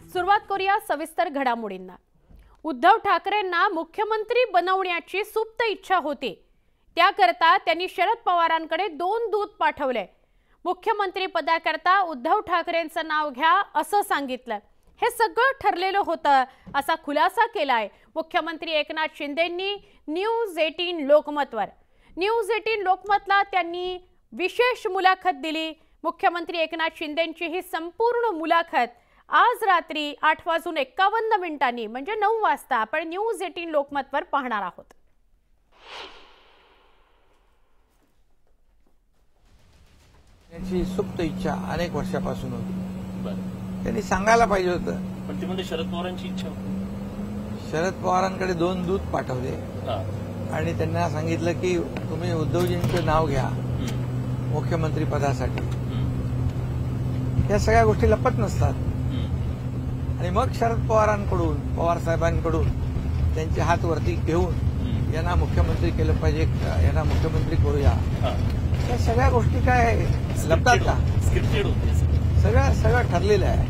सुरुवात करूया सविस्तर घडामोडींना। उद्धव ठाकरेंना मुख्यमंत्री बनवण्याची सुप्त इच्छा होती। त्याकरता त्यांनी शरद पवारांकडे 2 दूत पाठवले। मुख्यमंत्री पदाकरता उद्धव ठाकरेंचं नाव घ्या असं सांगितलं। हे सगळं ठरलेलं होतं असा खुलासा केलाय मुख्यमंत्री एकनाथ शिंदेंनी न्यूज 18 लोकमतवर। न्यूज 18 लोकमतला त्यांनी विशेष मुलाखत दिली। मुख्यमंत्री एकनाथ शिंदेंची ही संपूर्ण मुलाखत आज रात्री 8:51 म्हणजे 9 वाजता आपण न्यूज 18 लोकमतवर पाहणार आहोत। त्यांची सुप्त इच्छा अनेक वर्षापासून होती। त्यांनी सांगायला पाहिजे होतं, पण ते म्हणजे शरद पवारांची इच्छा होती। शरद पवारांकडे 2 दूत पाठवले आणि त्यांना सांगितलं की तुम्ही उद्धवजींचं नाव घ्या मुख्यमंत्री पदासाठी। या सगळ्या गोष्टी लपत नसतात आणि मग शरद पवारांकडून पवार साहेबांकडून त्यांचे हात वरती घेऊन यांना मुख्यमंत्री केलं पाहिजे, यांना मुख्यमंत्री करूया। या सगळ्या गोष्टी काय लपतात का? स्क्रिप्टेड होते। सगळं ठरलेलं आहे।